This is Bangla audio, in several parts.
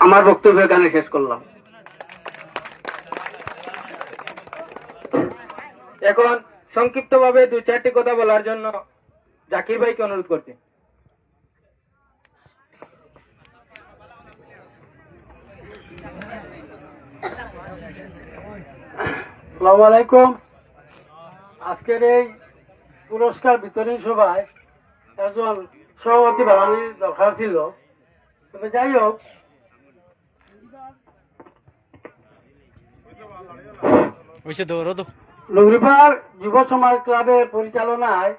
আমার বক্তব্য এখানে শেষ করলাম। এখন সংক্ষিপ্তভাবে দুই চারটি কথা বলার জন্য জাকির ভাইকে অনুরোধ করছি। আসসালামু আলাইকুম। আজকের এই পুরস্কার বিতরণী সভায় একজন সভাপতি বানানোর দরকার ছিল, তবে যাই হোক, লুঙ্গিপাড় যুব সমাজ ক্লাবের পরিচালনায়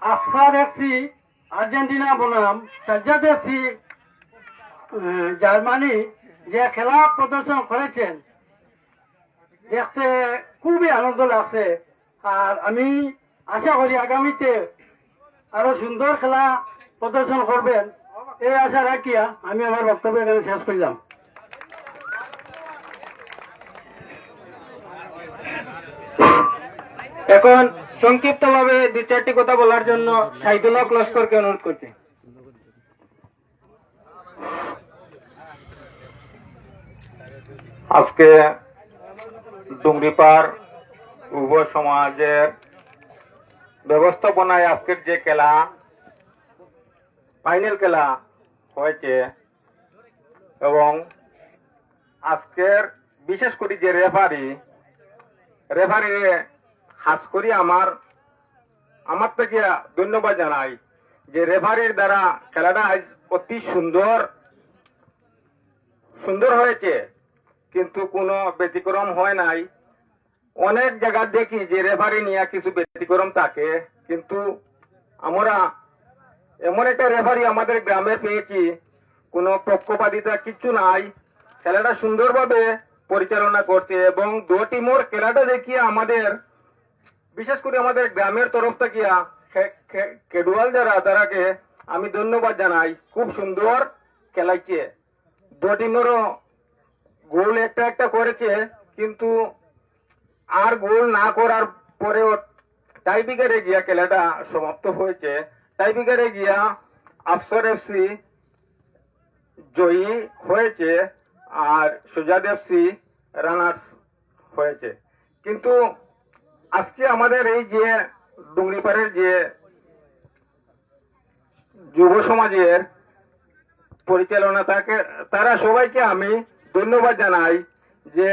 আফসার এফসি আর্জেন্টিনা বনাম সাজ্জাদ এফসি জার্মানি যে খেলা প্রদর্শন করেছেন, দেখতে খুবই আনন্দ লাগছে। আর আমি আশা করি আগামীতে আরো সুন্দর খেলা প্রদর্শন করবেন, এই আশা রাখিয়া আমি আমার বক্তব্য এখানে শেষ করলাম। এখন সংক্ষিপ্তভাবে দুই চারটি কথা বলার জন্য শাহিদুল্লাহ লস্করকে অনুরোধ করছি। আজকে ডুংরিপাড় যুব সমাজের ব্যবস্থাপনায় আজকের যে খেলা, ফাইনাল খেলা হয়েছে, এবং আজকের বিশেষ করে যে রেফারি খাস করি আমার থেকে ধন্যবাদ জানাই যে রেফারির দ্বারা খেলাটা আজ অতি সুন্দর হয়েছে, কিন্তু কোনো ব্যতিক্রম হয় নাই। অনেক জায়গা দেখি যে রেফারি নিয়ে কিছু ব্যতিক্রম থাকে, কিন্তু আমরা এমন একটা রেফারি আমাদের গ্রামে পেয়েছি, কোনো পক্ষপাতিতা কিচ্ছু নাই, খেলাটা সুন্দরভাবে পরিচালনা করছে। এবং দু টিমের খেলাটা দেখিয়ে আমাদের, বিশেষ করে আমাদের গ্রামের তরফ থেকে খেলোয়াড় যারা, তারাকে আমি ধন্যবাদ জানাই। খুব সুন্দর খেলাইছে। দু টিমেরও গোল একটা করেছে, কিন্তু আর গোল না করার পরেও টাইব্রেকারে গিয়া খেলাটা সমাপ্ত হয়েছে। টাইব্রেকারে গিয়া আফসার এফসি জয়ী হয়েছে আর সুজাদ এফসি রানার্স হয়েছে। কিন্তু আজকে আমাদের এই যে ডুংরিপাড়ের যে যুব সমাজের পরিচালনা, তারা সবাইকে আমি ধন্যবাদ জানাই যে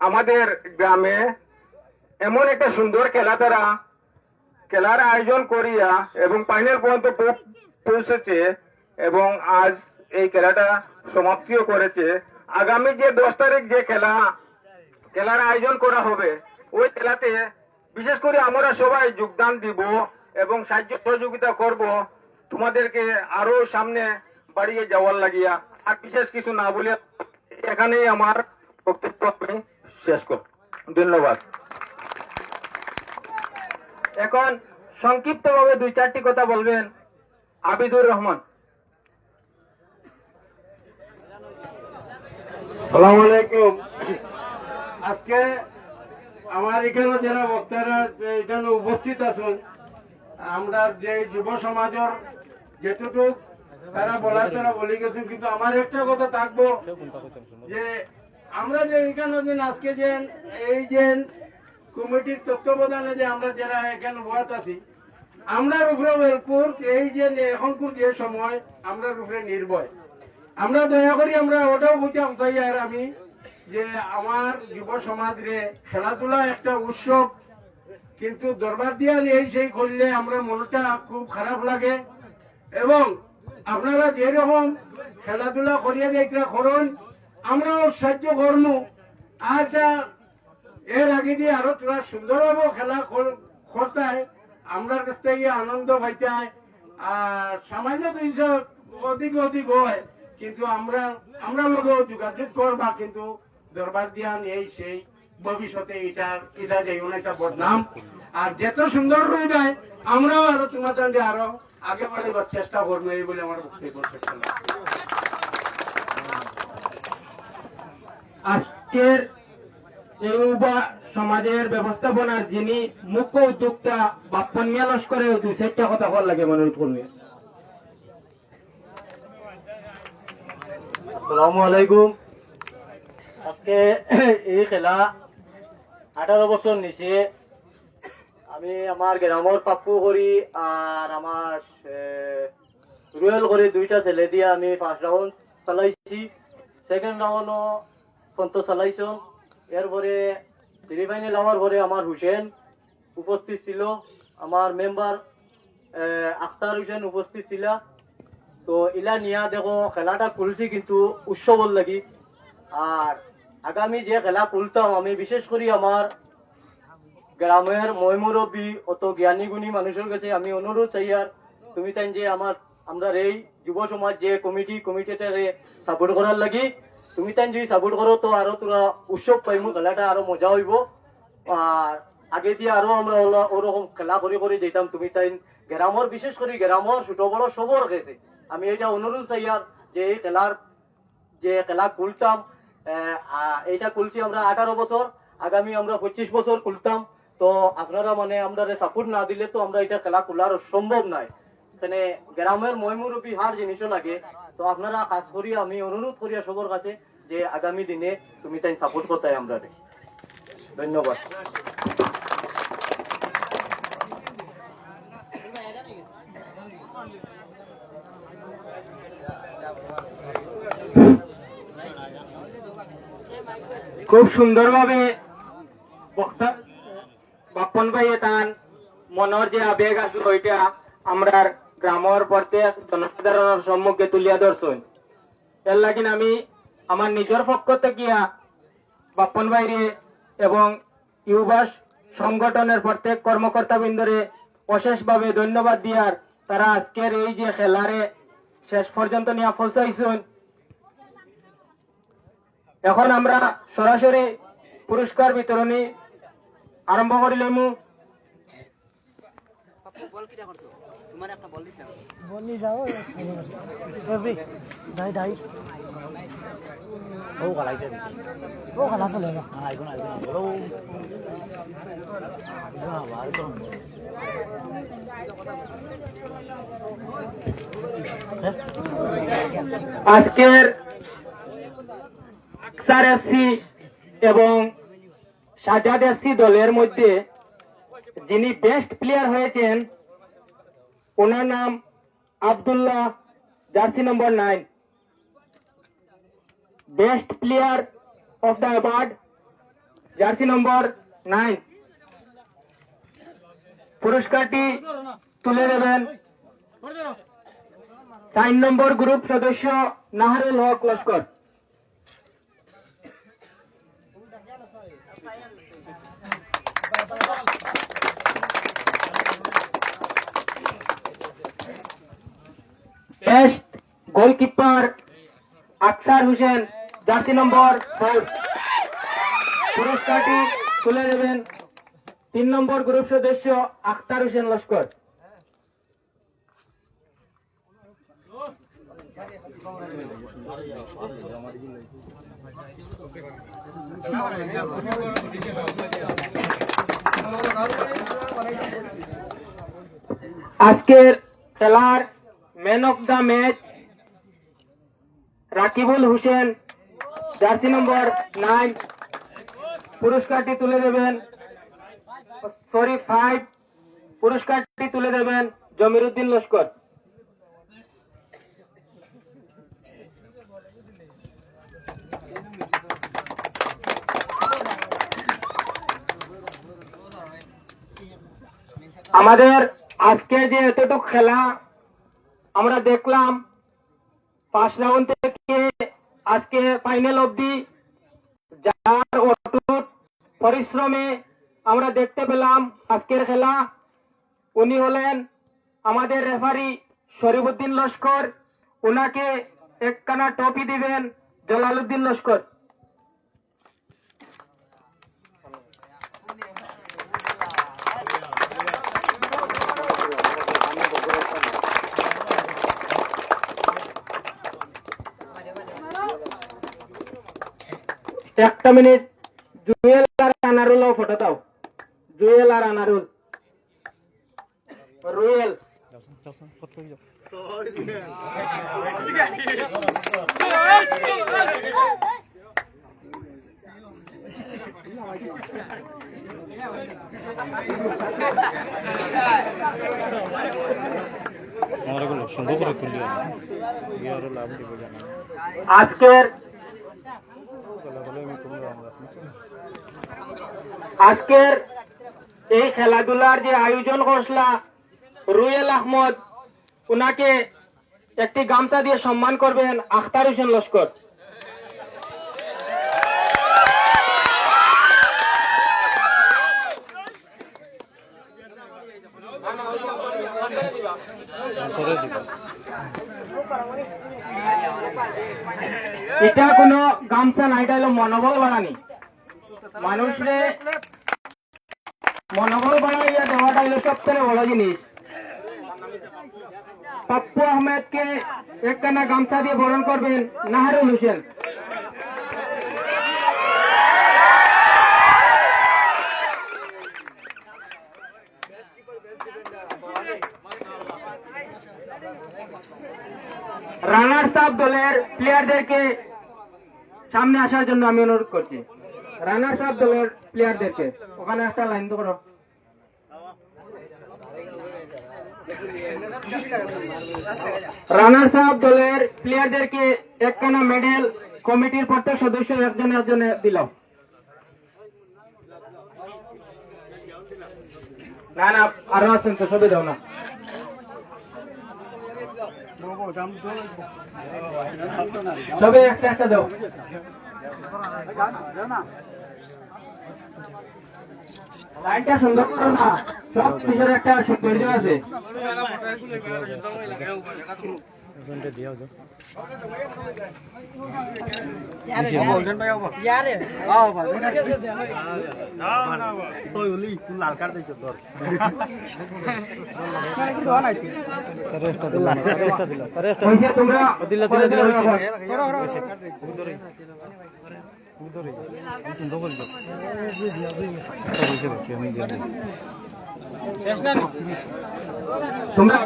আমাদের গ্রামে এমন একটা সুন্দর খেলার আয়োজন করিয়া এবং ফাইনাল পর্যন্ত পৌঁছেছে, এবং আজ এই খেলাটা সমাপ্তিও করেছে। আগামী যে 10 তারিখ যে খেলার আয়োজন করা হবে, ওই খেলাতে বিশেষ করে আমরা সবাই যোগদান দিব এবং সাহায্য সহযোগিতা করব তোমাদেরকে আরো সামনে বাড়িয়ে যাওয়ার লাগিয়া। আর বিশেষ কিছু না বলে এখানেই আমার বক্তব্য আমি শেষ করব। ধন্যবাদ। এখন সংক্ষিপ্তভাবে দুই চারটি কথা বলবেন আবিদুর রহমান। আসসালামু আলাইকুম। আজকে আমার এখানে যারা বক্তারা এখানে উপস্থিত আছেন, আমরা যে যুব সমাজের যেটুকু তারা বলার তারা বলে গেছেন, কিন্তু আমার একটা কথা থাকবো যে আমরা যে এখানে যে আজকে যে এই যে কমিটির তত্ত্বাবধানে যে আমরা যারা এখানে ওয়ার্ড আছি, আমরা উপরে বেলপুর এই যে এখনকার যে সময় আমরা উপরে নির্ভয়, আমরা দয়া করি আমরা ওটাও বুঝা চাই। আর আমি যে আমার যুব সমাজ রে খেলাধুলা একটা উৎসব, কিন্তু দরবার দিয়া এই সেই করলে আমরা মনটা খুব খারাপ লাগে। এবং আপনারা যেরকম খেলাধুলা করিয়া দেখতে করুন, আমরাও সাহায্য করবো। আর এর আগে দিয়ে আরো তোরা সুন্দরভাবে খেলা করতে আমরা কাছ থেকে আনন্দ পাইতাই। আর সামান্য 200 অধিক হয়, কিন্তু আমরা লোকেও যোগাযোগ করবা, কিন্তু দরবার দিয়া এই সেই ভবিষ্যতে এটা যে অনেকটা বদনাম। আর যত সুন্দর হয়ে যায় আমরাও আরো তোমাদের আরো আগে বাড়াইবার চেষ্টা করবো, এই বলে আমার বক্তব্য। আজকের যুব সমাজের ব্যবস্থাপনার যিনি মুখ্য উদ্যোক্তা বাপ্পন মিয়া লস্করে দুই চারটা কথা বল লাগে অনুরোধ করবে। আসসালামু আলাইকুম। আজকে এই খেলা 18 বছর নিচে আমি আমার গ্রামের পাপ্পু করি আর আমার রুয়েল করে দুইটা ছেলে দিয়ে আমি ফার্স্ট রাউন্ড চালাইছি, সেকেন্ড রাউন্ডও পন্ত চালাইছো। এরপরে সেমিফাইনাল হওয়ার পরে আমার হুসেন উপস্থিত ছিল, আমার মেম্বার আখতার হুসেন উপস্থিত ছিল। তো ইলা নিয়া দেখো খেলাটা খুলছি কিন্তু উৎসবর লাগি। আর আগামী যে খেলা খুলতাম আমি বিশেষ করে আমার গ্রামের ময়মুরব্বী অত জ্ঞানী গুণী মানুষের কাছে আমি অনুরোধ চাই, আর তুমি তাই যে আমরা এই যুব সমাজ যে কমিটিটারে সাপোর্ট করার লাগি, তুমি তাই যদি সাপোর্ট করো তো আরো তোরা উৎসব পাইমু, খেলাটা আরো মজা হইব। আর আগে দিয়ে আরো আমরা ওরকম খেলা করে যেতাম। তুমি তাই গ্রামের বিশেষ করে গ্রামের ছোট বড় সবর গেছে আমি এটা অনুরোধ চাই আর যে এই খেলা খুলতাম, এইটা খুলছি আমরা 18 বছর, আগামী আমরা 25 বছর খুলতাম। তো আপনারা মানে আমরা সাপোর্ট না দিলে তো আমরা এটা খেলা খোলার সম্ভব নয়। এখানে গ্রামের ময়মুরব্বী হার জিনিসও লাগে। তো আপনারা কাজ করি আমি অনুরোধ করি সবার কাছে যে আগামী দিনে তুমি তাই সাপোর্ট করতে আমরা। ধন্যবাদ। খুব সুন্দরভাবে বক্তা বাপন ভাই তান মনের যে আবেগ আসলো ওইটা আমরা গ্রামের প্রত্যেক জনসাধারণের সম্মুখে তুলিয়া ধরছেন। এর লাগিন আমি আমার নিজের পক্ষ থেকে বাপন ভাইরে এবং ইউবাস সংগঠনের প্রত্যেক কর্মকর্তা বৃন্দরে অশেষভাবে ধন্যবাদ দিয়ার তারা আজকের এই যে খেলারে শেষ পর্যন্ত নিয়ে পৌঁছাইছেন। এখন আমরা সরাসরি পুরস্কার বিতরণী আরম্ভ করিলাম। আজকের আকসার এফসি এবং সাজাদ এফসি দলের মধ্যে যিনি বেস্ট প্লেয়ার হয়েছেন ওনার নাম Abdullah, jersey number 9। Best player of the award, jersey নম্বর 9। পুরস্কারটি তুলে দেবেন 4 নম্বর গ্রুপ সদস্য নাহারুল হক লস্কর। বেস্ট গোলকিপার আকসার হোসেন, জার্সি নম্বর 4। পুরস্কারটি তুলে দেবেন 3 নম্বর গ্রুপ সদস্য আখতার হোসেন লস্কর। আজকের খেলার man of the match Rakibul Hossain, jersey নম্বর 9। পুরস্কারটি তুলে দেবেন 5। পুরস্কারটি তুলে দেবেন জমির উদ্দিন লস্কর। আমাদের আজকে যে এতটুকু খেলা আমরা দেখলাম, 5 রাউন্ড থেকে আজকে ফাইনাল অবধি যার অটুট পরিশ্রমে আমরা দেখতে পেলাম আজকের খেলা, উনি হলেন আমাদের রেফারি শরীফুদ্দিন লস্কর। ওনাকে একখানা ট্রফি দিবেন জলালউদ্দিন লস্কর। একটা মিনিট, জুয়েল আর আনারুল ফটো দাও। জুয়েল আর আনারুল, রুয়েল আজকের এই খেলাধুলার যে আয়োজন করছিলা রুয়েল আহমদ, উনাকে একটি গামছা দিয়ে সম্মান করবেন আখতার হোসেন লস্কর। এটা কোনো গামছা না, এটা হলো মনোবল বাড়ানি। মানুষরে মনোবল বাড়াইয়া দেওয়াটা হলো সবচেয়ে বড় জিনিস। পাপ্পু আহমেদকে একখানা গামছা দিয়ে বরণ করবেন নাহারুল হোসেন। রানার্স আপ দলের প্লেয়ারদেরকে সামনে আসার জন্য আমি অনুরোধ করছি। রানার্স আপ দলের প্লেয়ারদেরকে ওখানে একটা লাইন তো করো। রানার্স আপ দলের প্লেয়ারদেরকে একখানা মেডেল কমিটির প্রত্যেক সদস্য একজনে দিল। না না, আরো আছেন তো, সবই দাও না। সবে একটা একটা দাও। লাইনটা সুন্দর করো না, সব কিছুর একটা সৌন্দর্য আছে। তোমরা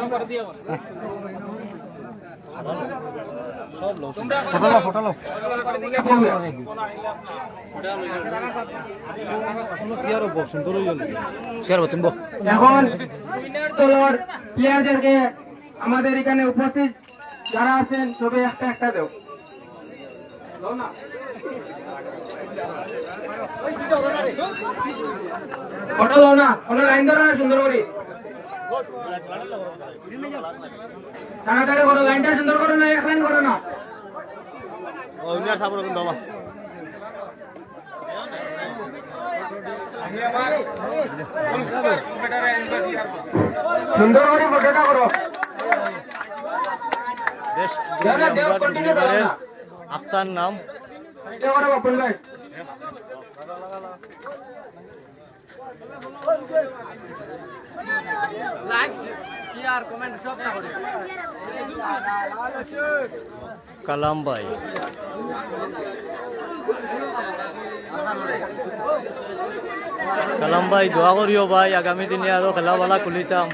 এখন তোলার প্লেয়ারদেরকে আমাদের এখানে উপস্থিত যারা আছেন সবাই একটা একটা দেও। ফটো দাও না, ফটো লাইন ধরো না, সুন্দর করে তাড়াতাড়ি করো, লাইনটা সুন্দর করো না, এক লাইন করো না। সুন্দর করে ফটোটা করো। আখতার নাম এটা করো বাপন ভাই। লাইক শেয়ার কমেন্ট সব না করে। কালাম ভাই দোয়া করিও ভাই, আগামী দিনে আরো খেলাবালা খুলিতাম।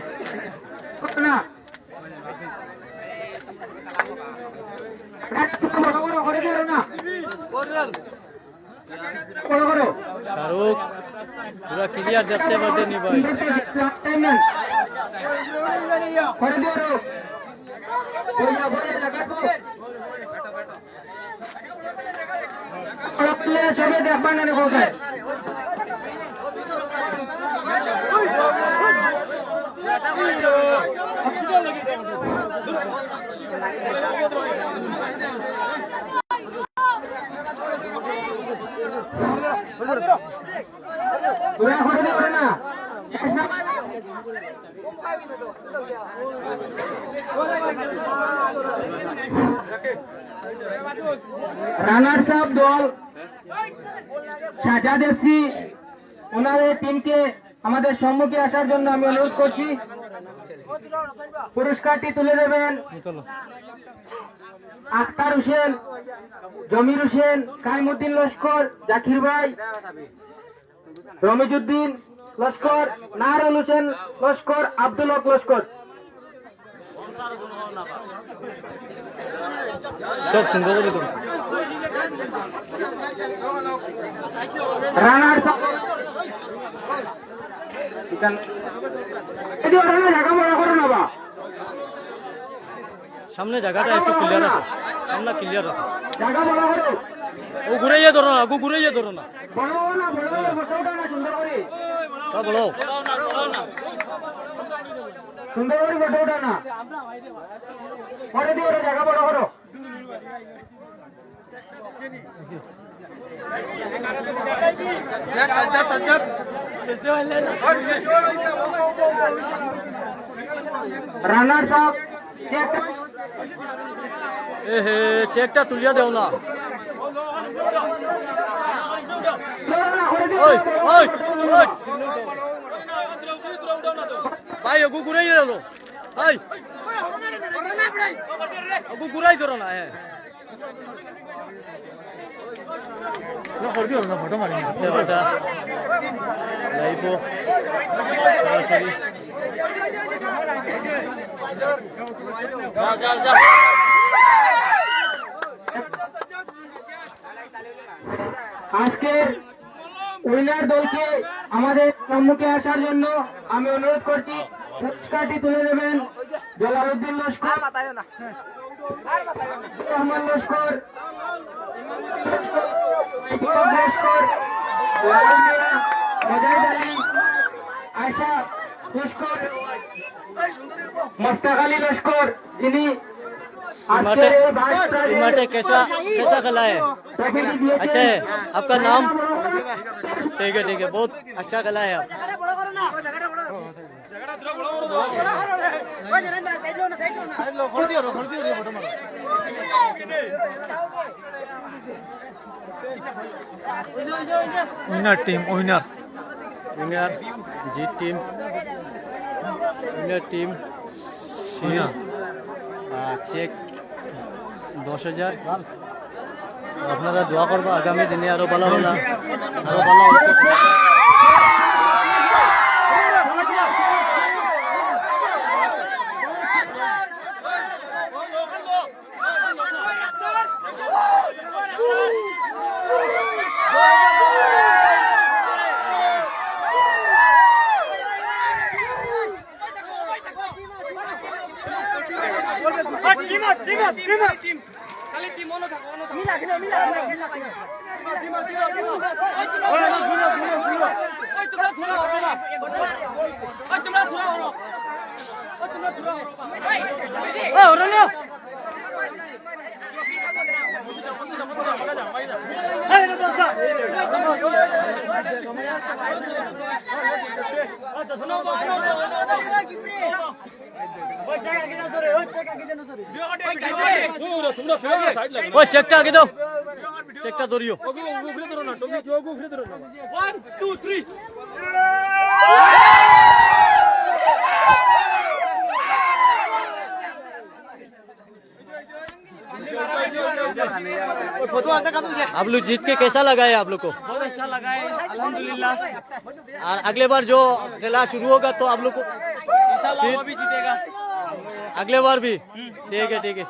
শাহরুখ পুরা ক্লিয়ার দেখতে পারতেনি ভাই। সবাই দেখবেন না কোথায় না। রানার্স আপ দল সাজাদ এফসি, ওনাদের টিমকে আমাদের সম্মুখে আসার জন্য আমি অনুরোধ করছি। পুরস্কারটি তুলে দেবেন আখতার হোসেন, জমির হোসেন, কাইমুদ্দিন লস্কর, জাকির ভাই, রমিজউদ্দিন লস্কর, নাহারুল হোসেন লস্কর, আব্দুল হক লস্কর। সব সুন্দর করে রানার ঢাকা মনে করো না বা সামনে জায়গাটা একটু ক্লিয়ার রাখো, সামনে ক্লিয়ার রাখো। জায়গা বড় করো, ও ঘুরাইয়ে ধরো না, গু ঘুরাইয়ে ধরো না। বড় না বড় ফটো উঠাও না সুন্দর করে, তা বলো সুন্দর করে ফটো উঠাও না, পরে দিও রে, জায়গা বড় করো। রানার সব চেক এ হে চেকটা তুলিয়া দেও না। ওই ওই ওই ভাই ওগু ঘুরাই দিলো ভাই, ওগু ঘুরাই ধরো না। হ্যাঁ ওটা লাইভো সরাসরি। আজকের উইনার দলকে আমাদের সম্মুখে আসার জন্য আমি অনুরোধ করছি, পুরস্কারটি তুলে দেবেন জলালউদ্দিন লস্কর, রহমান লস্কর, লস্কর, লাল মিয়া, মজাহিদ আলী, আয়শা লস্কর, মুস্তাক আলী লস্কর, যিনি আজকের এই ভাইস माटे कैसा कैसा खेला है? अच्छा है आपका नाम? ठीक है बहुत अच्छा खेला है आप। উইনার টিম উইনার विनर जीत टीम, विनर टीम চেক 10,000। আপনারা দোয়া করবো আগামী দিনে আরো ভালো ভালো ওই চেকটা আগে দাও, চেকটা ধরিও। आप लोग जीत के कैसा लगा है आप लोग को? बहुत अच्छा लगा है अल्हम्दुलिल्लाह। और अगले बार जो खेला शुरू होगा तो आप लोग को इंशाल्लाह वो भी जीतेगा। अगले बार भी ठीक है